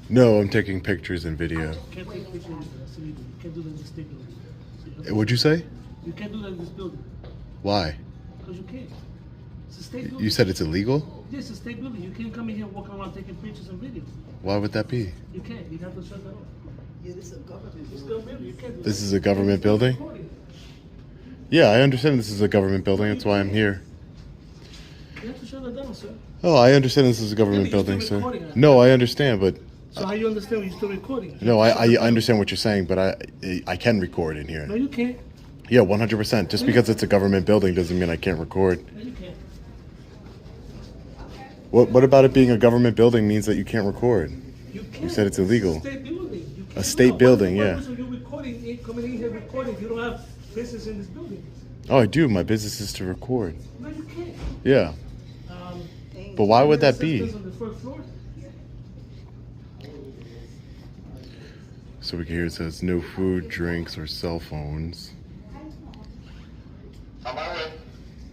No, I'm taking pictures and video. You can't take pictures. That's illegal. You can't do that in this building. So What'd you say? you can't do that in this building. Why? Because you can't. It's a state building. You said it's illegal? Yes, it's a state building. You can't come in here walking around taking pictures and videos. Why would that be? You can't. You have to shut that off. Yeah, this is a government. It's still building. You can't do This that. is a government building? Yeah, I understand this is a government building. That's why I'm here. You have to shut it down, sir. Oh, I understand this is a government Yeah, but you're building, still sir. recording it. No, I understand, but So how you understand when you're still recording? no, I understand what you're saying, but I can record in here. No, you can't. Yeah, 100%. Just because it's a government building doesn't mean I can't record. No, you can't. What about it being a government building means that you can't record? You can't. You said it's illegal. It's a state building. You can't. A state building, yeah. What's the purpose of you recording, coming in here recording if you don't have business in this building? Oh, I do. My business is to record. No, you can't. Yeah. But why would that be? Assistants on the first floor? So we can hear it says no food, drinks, or cell phones.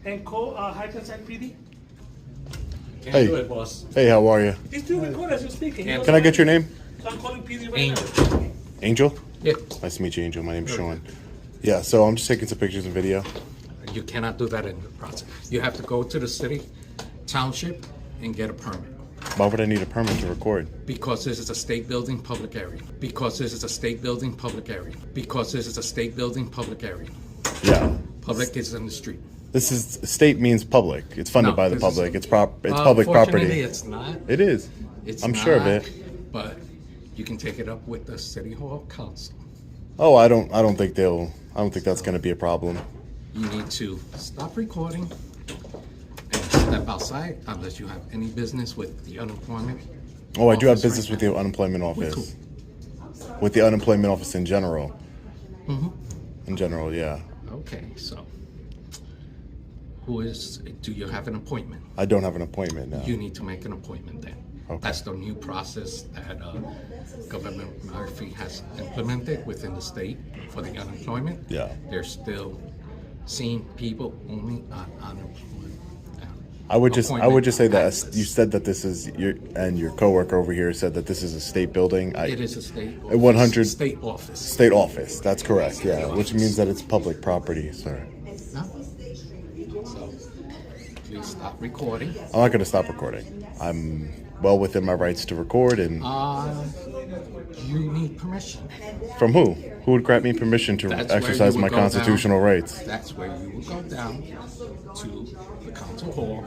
And call Hackensack PD? Hey. Do it, boss. Hey, how are you? He's still recording as you're speaking. Yeah. Can I get your name? So I'm calling PD right Angel. now. Angel? Yeah. Nice to meet you, Angel. My name's Sean. Yeah, so I'm just taking some pictures and video. You cannot do that in the process. You have to go to the city, township, and get a permit. Why would I need a permit to record? Because this is a state building, public area. Because this is a state building, public area. Because this is a state building, public area. Yeah. Public is in the street. This is state means public. It's funded No, by the this is- public. It's public Fortunately, property. it's not. It is. It's I'm sure of not, it. But you can take it up with the city hall council. Oh, I don't think that's going to be a problem. You need to stop recording and step outside unless you have any business with the unemployment. Oh, I do have office business right with now. the unemployment office. Cool. With the unemployment office in general. Mm-hmm. In general, yeah. Okay, so do you have an appointment? I don't have an appointment now. You need to make an appointment then. Okay. That's the new process that Governor Murphy has implemented within the state for the unemployment. Yeah. They're still seeing people only on unemployment. I would just say that basis. you said that this is your coworker over here said that this is a state building. It is a state 100 state office. State office. That's correct. Yeah, which means that it's public property, sir. No? So please stop recording. I'm not going to stop recording. I'm well within my rights to record, and You need permission. from who? Who would grant me permission to That's where exercise you my would go constitutional down. rights? That's where you will go down to the council hall,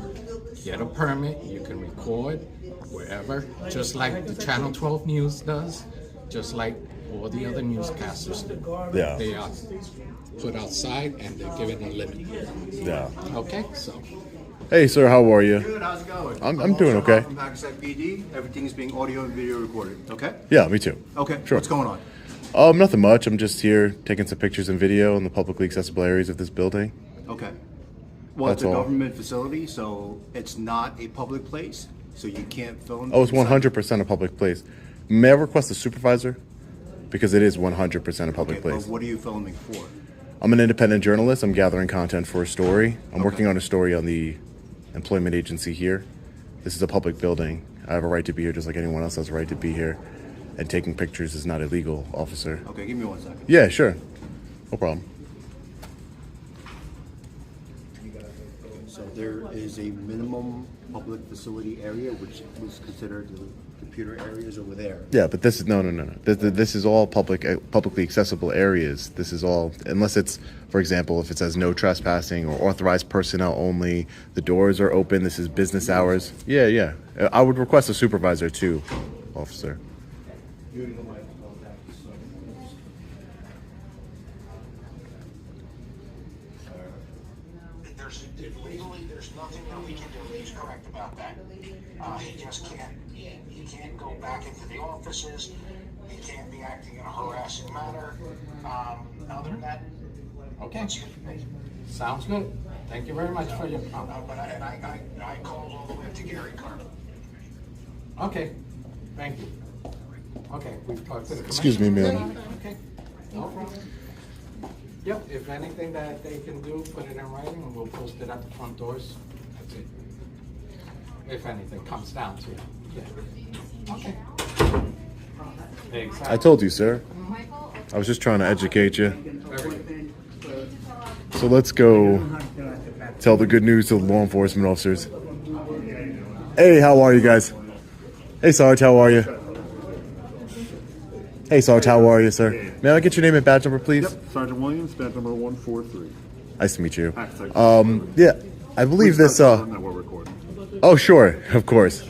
get a permit, you can record wherever, just like the Channel 12 News does, just like all the other newscasters do. Yeah. They are put outside and they're given a limit. Yeah. Okay, so Hey, sir, how are you? Good, how's it going? I'm doing Officer okay. Hart From Hackensack PD, everything is being audio and video recorded, okay? Yeah, me too. Okay, Sure. what's going on? Nothing much. I'm just here taking some pictures and video in the publicly accessible areas of this building. Okay. Well, it's That's a all. government facility, so it's not a public place, so you can't film. Oh, it's inside. 100% a public place. May I request a supervisor? Because it is 100% a public Okay, place. but what are you filming for? I'm an independent journalist. I'm gathering content for a story. I'm working on a story on the employment agency here. This is a public building. I have a right to be here just like anyone else has a right to be here. And taking pictures is not illegal, officer. Okay, give me 1 second. Yeah, sure. No problem. So there is a minimum public facility area, which was considered the computer areas over there. Yeah, but this is no. This is all publicly accessible areas. This is all, unless it's, for example, if it says no trespassing or authorized personnel only. The doors are open. This is business hours. Yeah. I would request a supervisor too, officer. There's nothing that we can do. He's correct about that. He just can't. He can't go back into the offices. He can't be acting in a harassing manner. Other than that, okay, that's it. sounds good. Thank you very much for your comment. But I called all the way up to Gary Carter. Okay, thank you. Okay, we've talked to the Excuse me, commissioner. ma'am. Okay, no problem. Yep, if anything that they can do, put it in writing and we'll post it at the front doors. That's it. If anything comes down to it. Okay. I told you, sir. I was just trying to educate you. So let's go tell the good news to the law enforcement officers. Hey, how are you guys? Hey, Sarge, how are you? Hey, Sarge, how are you, sir? May I get your name and badge number, please? Yep, Sergeant Williams, badge number 143. Nice to meet you. Acts Yeah, I believe this. That we're recording. Oh, sure, of course.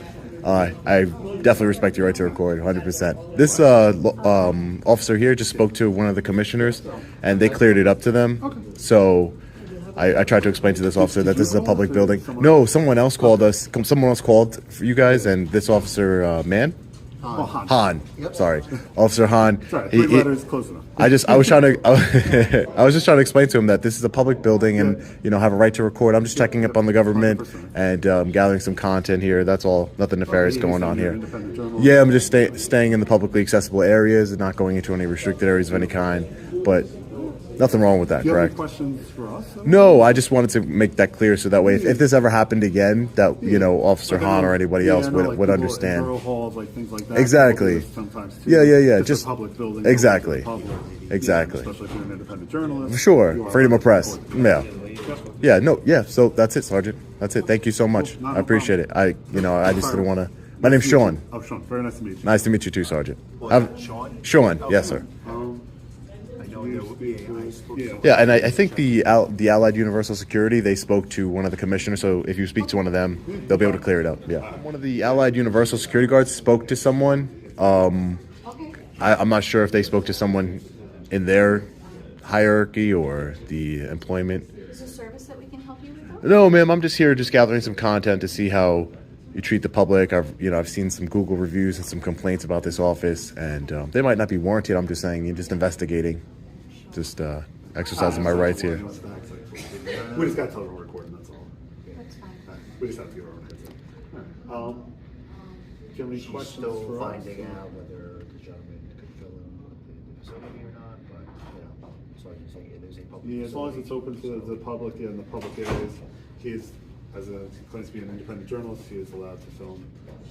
I definitely respect your right to record, 100%. This officer here just spoke to one of the commissioners, and they cleared it up to them. So I tried to explain to this officer that this is a public building. No, someone else called us. Someone else called for you guys, and this officer, Han. Sorry, Officer Han. Sorry, 3 letters, close enough. I was trying to, I was just trying to explain to him that this is a public building and, have a right to record. I'm just checking up on the government and gathering some content here. That's all. Nothing nefarious going on here. Yeah, I'm just staying in the publicly accessible areas and not going into any restricted areas of any kind. But nothing wrong with that, Do you have any correct? questions for us? No, I just wanted to make that clear so that way if this ever happened again, that, Officer Han or anybody else would understand. Halls, like things like that. Exactly. Sometimes too. Yeah. It's Just a public building. exactly. It's public. Exactly. Especially if you're an independent journalist. Sure, you are freedom of press. recorded. Yeah. So that's it, Sergeant. That's it. Thank you so much. No I appreciate it. I just didn't want to. My Nice name's to meet Sean. you. Oh, Sean. Very nice to meet you. Nice to meet you too, Sergeant. Sean? Sean. Yes, sir. I know there will be I spoke to Yeah, and I think the Allied Universal Security, they spoke to one of the commissioners, so if you speak to one of them, they'll be able to clear it up. Yeah. One of the Allied Universal Security guards spoke to someone. I'm not sure if they spoke to someone in their hierarchy or the employment. Is there a service that we can help you with? No, ma'am, I'm just here just gathering some content to see how you treat the public. I've seen some Google reviews and some complaints about this office, and they might not be warranted. I'm just saying, just investigating, just exercising my rights here. We just got to tell her we're recording, that's all. That's fine. We just have to give her a heads up. All right. Do you have any She's questions still for us? finding out whether the gentleman could fill in with the facility or not, but, so I can say it is a public Yeah, as long as facility. it's open to the public in the public areas, he claims to be an independent journalist, he is allowed to film.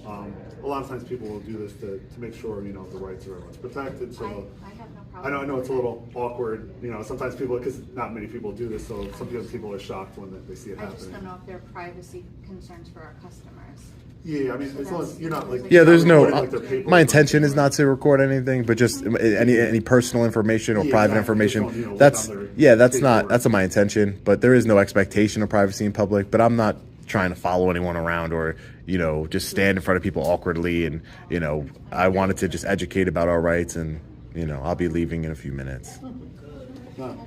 A lot of times people will do this to make sure, the rights of everyone's protected, so. I have no problem. I know it's a little awkward, sometimes people, because not many people do this, so some people are shocked when they see it I just don't happening. know if there are privacy concerns for our customers. Yeah, I mean, as long as you're not like. Yeah, there's no. recording, like, their paperwork My or intention is anything, not to record anything, but just any personal information or Yeah, private exactly. Just information. don't, That's look under that's not paperwork. my intention. But there is no expectation of privacy in public. But I'm not trying to follow anyone around or just stand in front of people awkwardly. And I wanted to just educate about our rights, and I'll be leaving in a few minutes. Well,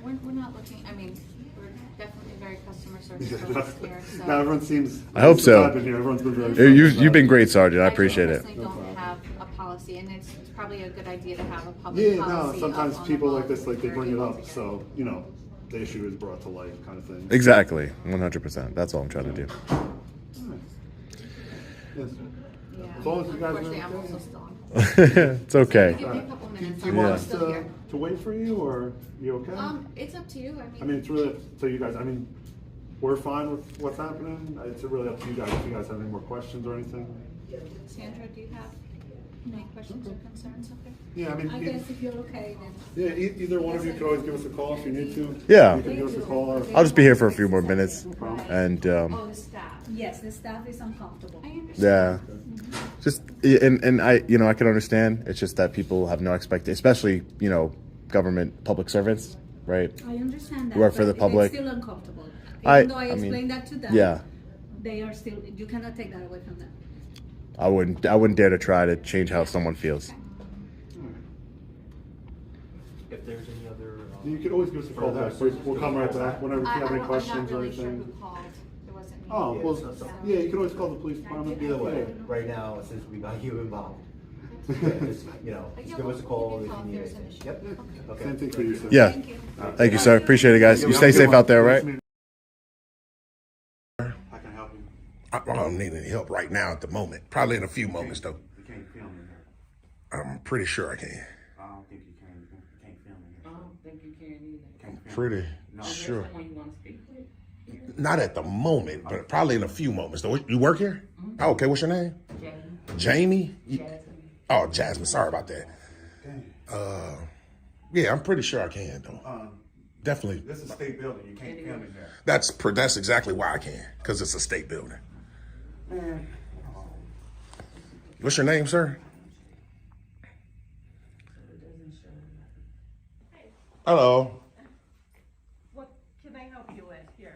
we're not looking, I mean, we're definitely very customer service focused here, so. Now everyone seems. I hope since so. I've been here, everyone's been very. You've been great, Sergeant. I appreciate it. personally don't have a policy, and it's probably a good idea to have a public Yeah, policy. no, sometimes up on people the like this, wall like they if bring it you're able up, to so, the issue is brought to light kind of thing. Exactly, 100%. That's all I'm trying to do. Yes. Yeah, As long as you guys are unfortunately, I'm okay. also still on. It's okay. Give me a couple minutes, Do you I'm want us still here. to wait for you, or you okay? It's up to you, I mean, it's really up to you guys. I mean, we're fine with what's happening. It's really up to you guys if you guys have any more questions or anything. Sandra, do you have any questions or concerns? Okay. Yeah, I mean, I guess if you're okay, then. yeah, either one of you could always give us a call if you need to. Yeah. You can give us a call. Or, I'll just be here for a few more minutes, and Oh, the staff. Yes, the staff is uncomfortable. I understand. yeah, just and I I can understand. It's just that people have no expectation, especially government public servants, right? I understand that. You work for but the public. They're still uncomfortable. I Even though I mean, explained that to them. Yeah, They are still, you cannot take that away from them. I wouldn't dare to try to change how someone feels. If there's any other. you could always give us a call back. We'll come right back whenever if you have any questions I'm not or really sure anything. who called. It wasn't me. Oh, Yeah, well, so- yeah, you can always call the police department. Either way, Yeah. right now, since we got you involved, just, just give us a call if you need anything. Yep, okay. Same thing for you, sir. Yeah, Thank you. thank you, sir. Appreciate it, guys. You stay safe out there, right? How can I help you? I don't need any help right now at the moment. Probably in a few moments, though. You can't film in here. I'm pretty sure I can. I don't think you can. You can't film in here. I don't think you can either. Pretty sure. Someone you want to speak with? Not at the moment, but probably in a few moments, though. You work here? Oh, okay, what's your name? Jane. Jamie? Jasmine. Oh, Jasmine. Sorry about that. Yeah, I'm pretty sure I can though. Definitely. This is a state building, you can't film in here. That's exactly why I can, because it's a state building. What's your name, sir? Hello. What can I help you with here?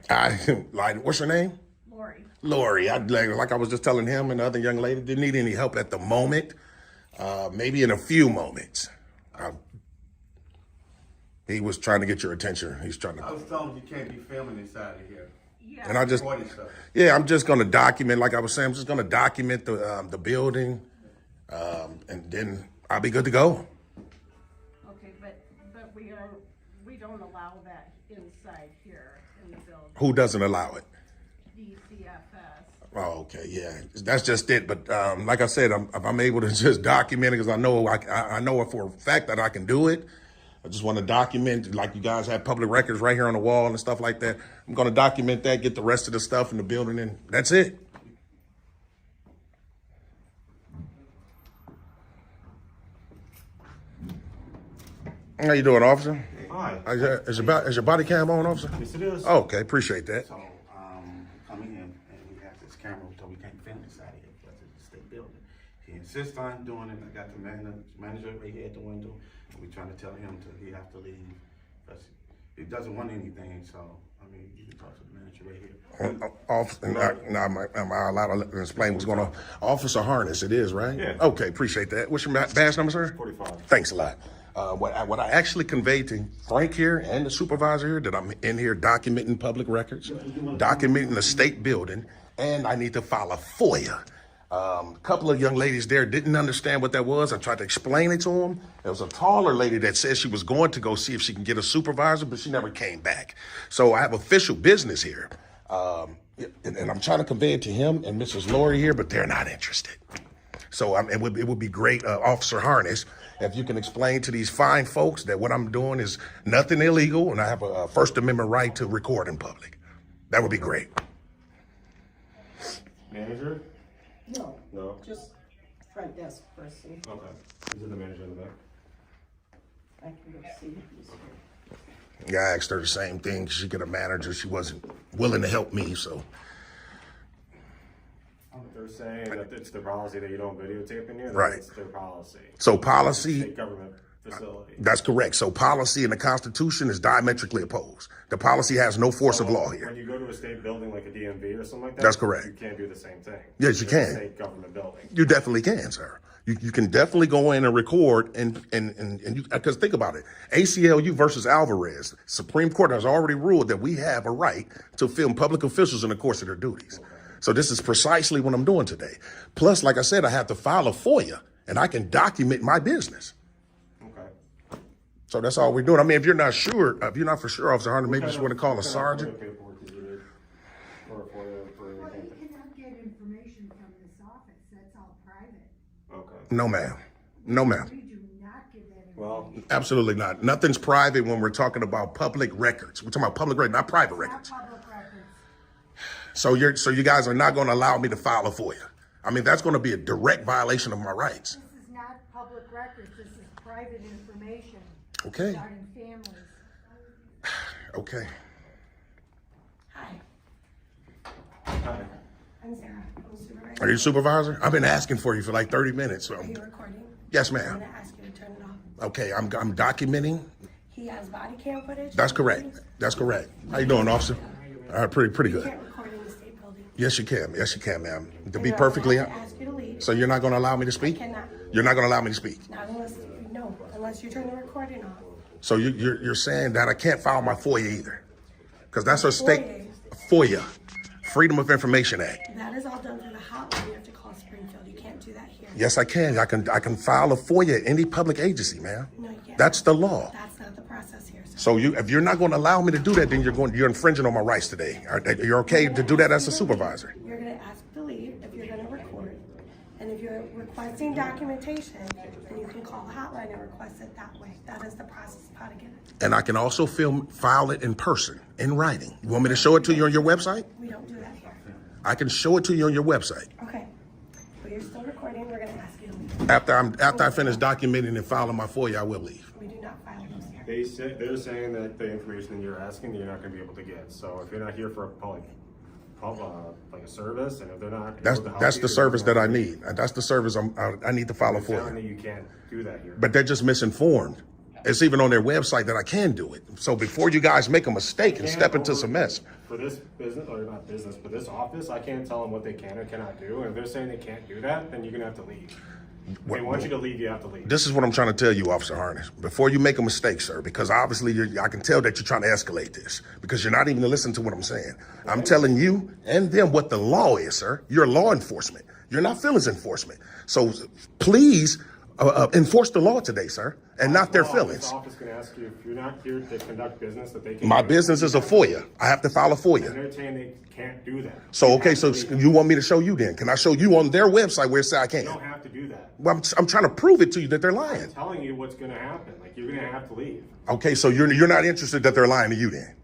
What's your name? Lori. Lori. Like I was just telling him and the other young lady, didn't need any help at the moment. Maybe in a few moments. He was trying to get your attention. He's trying to. I was telling him you can't be filming inside of here. Yeah. And I just, Recording stuff. yeah, I'm just going to document, like I was saying, I'm just going to document the building, and then I'll be good to go. Okay, but we don't allow that inside here in the building. Who doesn't allow it? DCFS. Oh, okay, yeah, that's just it. But like I said, I'm able to just document it because I know for a fact that I can do it. I just want to document, like you guys have public records right here on the wall and stuff like that. I'm going to document that, get the rest of the stuff in the building, and that's it. How you doing, officer? Hi. Is your body cam on, officer? Yes, it is. Okay, appreciate that. So, coming in, and we have this camera, so we can't film inside of here, because it's a state building. He insists on doing it, I got the manager right here at the window, and we're trying to tell him he have to leave, because he doesn't want anything, so, I mean, you can talk to the manager right here. Am I allowed to explain what's going on? Officer Harness, it is, right? Yeah. Okay, appreciate that. What's your badge number, sir? 45. Thanks a lot. What I actually conveyed to Frank here and the supervisor here, that I'm in here documenting public records, documenting the state building, and I need to file a Foia. A couple of young ladies there didn't understand what that was. I tried to explain it to them. There was a taller lady that said she was going to go see if she can get a supervisor, but she never came back. So I have official business here. And I'm trying to convey it to him and Mrs. Lori here, but they're not interested. So it would be great, Officer Harness, if you can explain to these fine folks that what I'm doing is nothing illegal and I have a First Amendment right to record in public. That would be great. Manager? No, No? just front desk person. Okay. Is it the manager in the back? I can go see if he's here. Yeah, I asked her the same thing. She get a manager. She wasn't willing to help me, so. They're saying that it's their policy that you don't videotape in here. Right. It's their policy. So policy, State government facility. that's correct. So policy and the Constitution is diametrically opposed. The policy has no force of law here. When you go to a state building like a DMV or something like that, That's correct. You can't do the same thing. Yes, you It's a can. state government building. You definitely can, sir. You can definitely go in and record and you, because think about it, ACLU versus Alvarez, Supreme Court has already ruled that we have a right to film public officials in the course of their duties. So this is precisely what I'm doing today. Plus, like I said, I have to file a Foia and I can document my business. Okay. So that's all we're doing. I mean, if you're not sure, if you're not for sure, Officer Hunter, maybe you just want to call a sergeant. What kind of paperwork did you need? Or for Well, you cannot get information from this office, that's all private. Okay. No, ma'am. No, ma'am. We do not give that Well, information. Absolutely not. Nothing's private when we're talking about public records. We're talking about public records, not private Not records. public records. So you guys are not going to allow me to file a Foia. I mean, that's going to be a direct violation of my rights. This is not public records, this is private information. Okay. Regarding families. Okay. Hi, hi. I'm Sarah. I'm a supervisor. Are you a supervisor? I've been asking for you for like 30 minutes. So. Are you recording? Yes, I'm ma'am. gonna ask you to turn it off. Okay, I'm documenting. He has body cam footage. That's correct. That's correct. How you doing, officer? All right, pretty You good. can't record in the state building. Yes, you can. Yes, you can, ma'am. To be And I'm perfectly gonna have to ask you to leave. So you're not going to allow me to speak? cannot. You're not going to allow me to speak. Not unless you turn the recording off. So you're saying that I can't file my FOIA either? Because that's a state FOIA, Freedom of Information Act. That is all done through the hotline. You have to call Springfield. You can't do that here. Yes, I can. I can file a FOIA at any public agency, ma'am. No, you can't. That's the law. That's not the process here. Sir. So if you're not going to allow me to do that, then you're infringing on my rights today. You're okay to do that as a supervisor? You're gonna ask to leave if you're gonna record. And if you're requesting documentation, then you can call the hotline and request it that way. That is the process of how to get it. And I can also file it in person, in writing. You want me to show it to you on your website? We don't do that here. I can show it to you on your website. Okay, but you're still recording. recording, we're gonna ask you to leave. After I finish documenting and filing my FOIA, I will leave. We do not file those here. They're saying that the information that you're asking, you're not gonna be able to get. So if you're not here for like a service, and if they're not able to help That's you, the they're service not that I gonna- need. That's the service I need to file a They're telling FOIA. you you can't do that here. But they're just misinformed. It's even on their website that I can do it. So before you guys make a mistake and step into some mess. For this business, or not business, but this office, I can't tell them what they can or cannot do. And if they're saying they can't do that, then you're gonna have to leave. If they want you to leave, you have to leave. This is what I'm trying to tell you, Officer Harness. Before you make a mistake, sir, because obviously I can tell that you're trying to escalate this because you're not even listening to what I'm saying. I'm telling you and them what the law is, sir. You're law enforcement. You're not feelings enforcement. So please enforce the law today, sir, and not their feelings. This office can ask you if you're not here to conduct business that they can. My do it. business is a FOIA. I have to file a And FOIA. they're saying they can't do that. So, okay, so you want me to show you then? Can I show you on their website where it says I You can't? don't have to do that. Well, I'm trying to prove it to you that they're lying. I'm telling you what's gonna happen. Like, you're gonna have to leave. Okay, so you're not interested that they're lying to you then?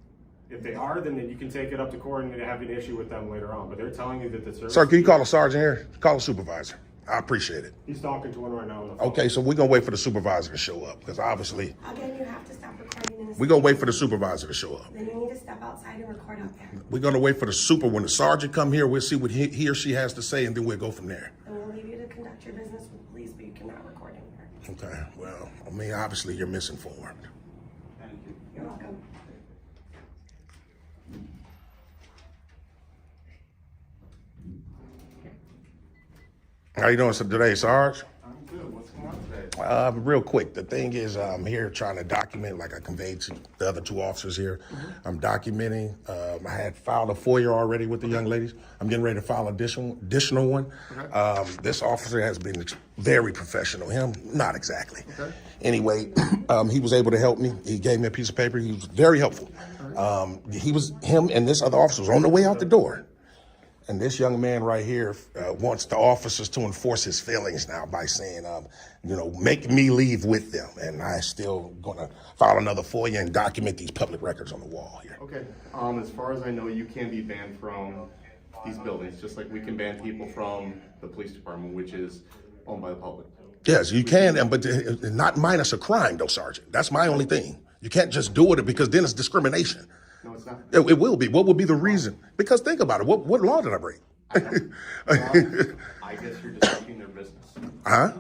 If they are, then you can take it up to court and have an issue with them later on. But they're telling you that the service. Sir, can you call a sergeant here? Call a supervisor. I appreciate it. He's talking to one right now on the phone. Okay, so we're gonna wait for the supervisor to show up because obviously Again, you have to stop recording in this. we're gonna wait for the supervisor to show up. Then you need to step outside and record out there. We're gonna wait for the when the sergeant come here, we'll see what he or she has to say, and then we'll go from there. And we'll leave you to conduct your business with police, but you cannot record in here. Okay, well, I mean, obviously you're misinformed. You're welcome. How you doing today, Sarge? I'm good. What's going on today? Real quick, the thing is, I'm here trying to document, like I conveyed to the other two officers here. I'm documenting. I had filed a FOIA already with the young ladies. I'm getting ready to file additional one. This officer has been very professional. Him, not exactly. Anyway, he was able to help me. He gave me a piece of paper. He was very helpful. Him and this other officer was on the way out the door. And this young man right here wants the officers to enforce his feelings now by saying, make me leave with them. And I still gonna file another FOIA and document these public records on the wall here. Okay. As far as I know, you can be banned from these buildings, just like we can ban people from the police department, which is owned by the public. Yes, you can, but not minus a crime, though, Sergeant. That's my only thing. You can't just do it because then it's discrimination. No, it's not. It will be. What would be the reason? Because think about it. What law did I break? I guess you're disrupting their business. Huh?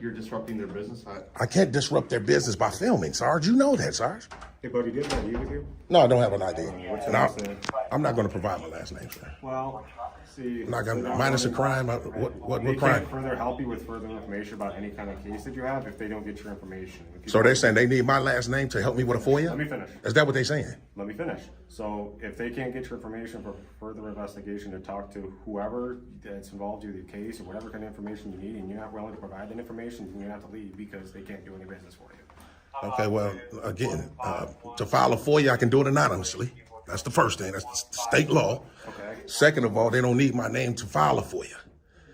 You're disrupting their business. I can't disrupt their business by filming, Sarge. You know that, Sarge. Hey, buddy, do you have an ID with you? No, I don't have an ID. What's And your last name? I'm not going to provide my last name, sir. Well, see. I'm not going so to now minus a they- crime. What They crime? can't further help you with further information about any kind of case that you have if they don't get your information. If you So don't- they're saying they need my last name to help me with a FOIA? Let me finish. Is that what they're saying? Let me finish. So if they can't get your information for further investigation to talk to whoever that's involved in the case or whatever kind of information you need, and you're not willing to provide that information, then you have to leave because they can't do any business for you. Okay, well, again, to file a FOIA, I can do it anonymously. That's the first thing. That's the state law. Okay. Second of all, they don't need my name to file a FOIA.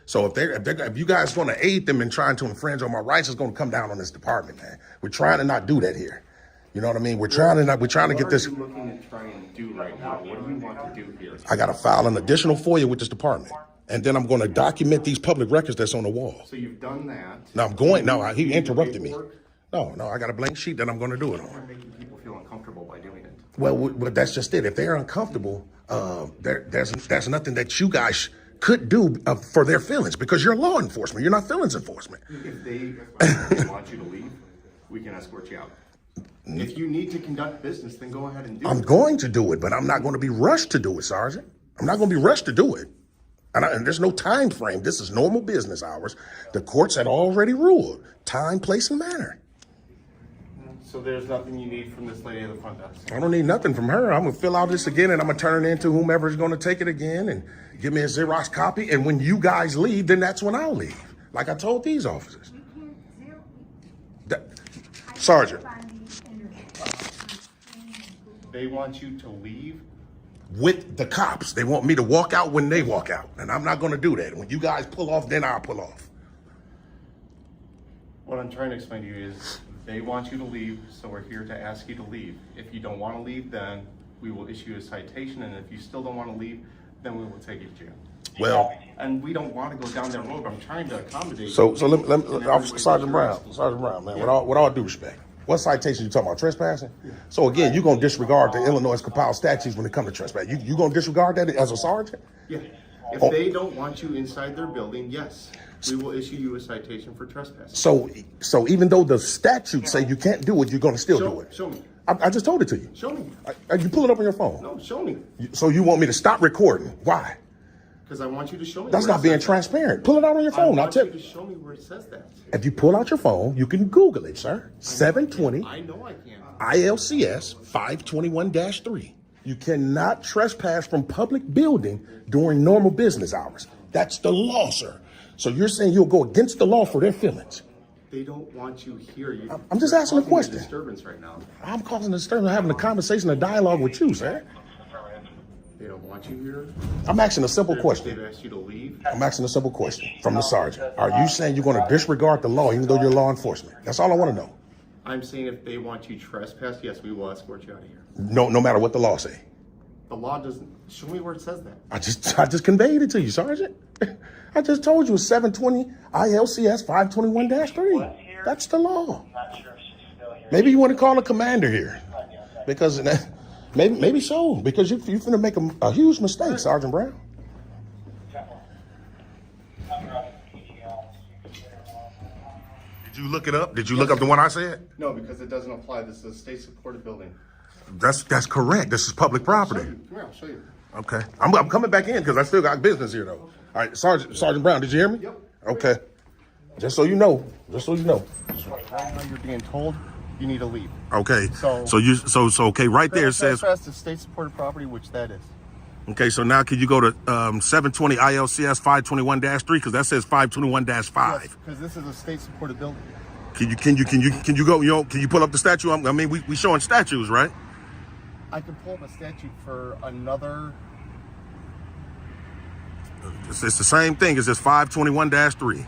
So if you guys going to aid them in trying to infringe on my rights, it's going to come down on this department, man. We're trying to not do that here. You know what I mean? We're trying to get this. What are you looking to try and do right now? What do you want to do here? I got to file an additional FOIA with this department, and then I'm going to document these public records that's on the wall. So you've done that. Now I'm going. No, he interrupted me. No, I got a blank sheet that I'm going to do it on. You're making people feel uncomfortable by doing it. Well, that's just it. If they're uncomfortable, there's nothing that you guys could do for their feelings because you're law enforcement. You're not feelings enforcement. If they want you to leave, we can escort you out. If you need to conduct business, then go ahead and do it. I'm going to do it, but I'm not going to be rushed to do it, Sergeant. I'm not going to be rushed to do it. And there's no time frame. This is normal business hours. The courts had already ruled time, place, and manner. So there's nothing you need from this lady at the front desk. I don't need nothing from her. I'm going to fill out this again, and I'm going to turn it into whomever is going to take it again and give me a Xerox copy. And when you guys leave, then that's when I'll leave, like I told these officers. Sergeant. They want you to leave? With the cops. They want me to walk out when they walk out. And I'm not going to do that. When you guys pull off, then I'll pull off. What I'm trying to explain to you is they want you to leave, so we're here to ask you to leave. If you don't want to leave, then we will issue a citation. And if you still don't want to leave, then we will take you to jail. Well, And we don't want to go down that road, but I'm trying to accommodate. so let and me, everybody Sergeant Brown, should- man, with all due respect, what citation you talking about? Trespassing? So again, you're gonna disregard the Illinois compiled statutes when it comes to trespass. You gonna disregard that as a sergeant? Yeah. If Oh. they don't want you inside their building, yes, we will issue you a citation for trespassing. So even though the statutes say you can't do it, you're gonna still do it. Show me. I just told it to you. Show me. You pull it up on your phone. No, show me. So you want me to stop recording? Why? Because I want you to show me. That's where not it being says that. transparent. Pull it out on your I phone. I'll want tell you to show me where it says that. If you pull out your phone, you can Google it, sir. 720 I know I can. ILCS 521-3. You cannot trespass from public building during normal business hours. That's the law, sir. So you're saying you'll go against the law for their feelings. They don't want you here. I'm just you're asking a causing question. Disturbance right now. I'm causing a disturbance, having a conversation, a dialogue with you, sir. They don't want you here. I'm asking a simple question. They've asked you to leave. I'm asking a simple question from the sergeant. Are you saying you're going to disregard the law even though you're law enforcement? That's all I want to know. I'm saying if they want you trespass, yes, we will escort you out of here. No matter what the law say. The law doesn't. Show me where it says that. I just conveyed it to you, Sergeant. I just told you it's 720 ILCS 521-3. That's the law. Maybe you want to call a commander here, because maybe so, because you're finna make a huge mistake, Sergeant Brown. Did you look it up? Did you look up the one I said? No, because it doesn't apply. This is a state-supported building. That's correct. This is public property. Come here, I'll show you. Okay, I'm coming back in because I still got business here, though. All right, Sergeant Brown, did you hear me? Yep. Okay. Just so you know. Right now you're being told you need to leave. Okay. So Okay, right there it says. Trespass to state-supported property, which that is. Okay, so now can you go to 720 ILCS 521-3 because that says 521-5. Yes, because this is a state-supported building. Can you go? Can you pull up the statue? I mean, we showing statues, right? I can pull up a statute for another. It's the same thing. It's just 521-3.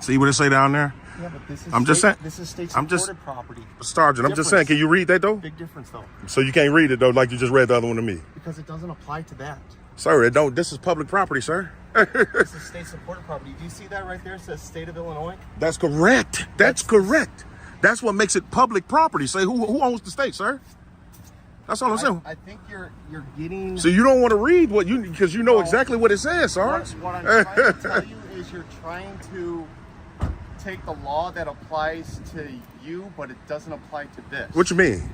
See what it say down there? Yeah, but this is I'm just saying. This is state-supported property. Sergeant, I'm just saying. Can you read that though? Big difference though. So you can't read it though, like you just read the other one to me. Because it doesn't apply to that. Sir, it don't. This is public property, sir. This is state-supported property. Do you see that right there? It says State of Illinois. That's correct. That's correct. That's what makes it public property. Say who owns the state, sir? That's all I'm saying. I think you're getting. So you don't want to read what you because you know exactly what it says, sir. What I'm trying to tell you is you're trying to take the law that applies to you, but it doesn't apply to this. What you mean?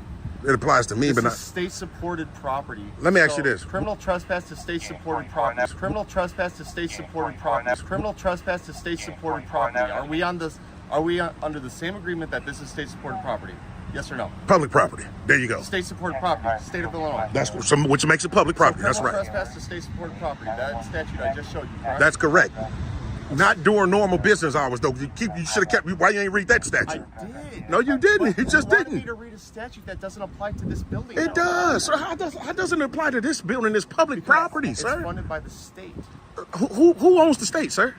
It applies to me, This but not. is state-supported property. Let me ask you this. Criminal trespass to state-supported property. Criminal trespass to state-supported property. Criminal trespass to state-supported property. Are we on this? Are we under the same agreement that this is state-supported property? Yes or no? Public property. There you go. State-supported property. State of Illinois. That's which makes it public property. That's Criminal right. trespass to state-supported property. That statute I just showed you. Correct? That's correct. Not during normal business hours, though. You should have kept. Why you ain't read that statute? I did. No, you didn't. You just You wanted didn't. me to read a statute that doesn't apply to this building. It does. So how doesn't it apply to this building? It's public property, It's sir. funded by the state. Who owns the state, sir?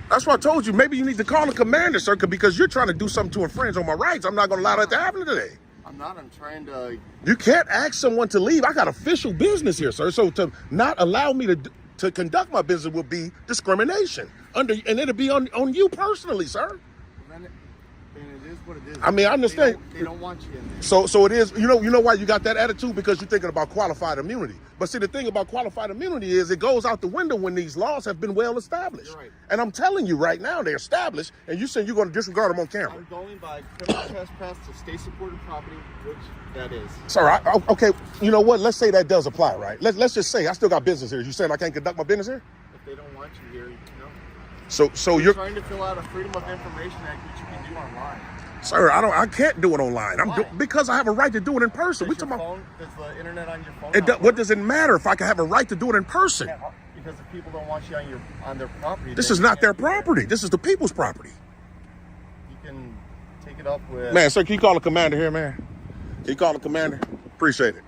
That's what I told you. Maybe you need to call the commander, sir, because you're trying to do something to infringe on my rights. I'm not going to allow that to happen today. I'm not. I'm trying to. You can't ask someone to leave. I got official business here, sir. So to not allow me to conduct my business would be discrimination. And it'll be on you personally, sir. Then it is what it is. I mean, I understand. They don't want you in there. So it is. You know why you got that attitude? Because you're thinking about qualified immunity. But see, the thing about qualified immunity is it goes out the window when these laws have been well established. You're right. And I'm telling you right now, they're established, and you saying you're going to disregard them on camera. I'm going by criminal trespass to state-supported property, which that is. Sir, okay, you know what? Let's say that does apply, right? Let's just say I still got business here. You saying I can't conduct my business here? If they don't want you here, no. So you're trying to fill out a Freedom of Information Act, which you can do online. Sir, I can't do it online. Because I have a right to do it in person. Does the internet on your phone? What does it matter if I can have a right to do it in person? Because if people don't want you on their property, This is not their property. This is the people's property. You can take it up with. Man, sir, can you call the commander here, man? Can you call the commander? Appreciate it.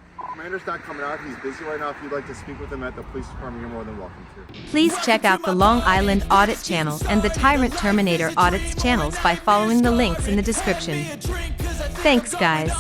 Tanner's not coming out. He's busy right now. If you'd like to speak with him at the police department, you're more than welcome to. Please check out the Long Island Audit channel and the Tyrant Terminator Audits channels by following the links in the description. Thanks, guys.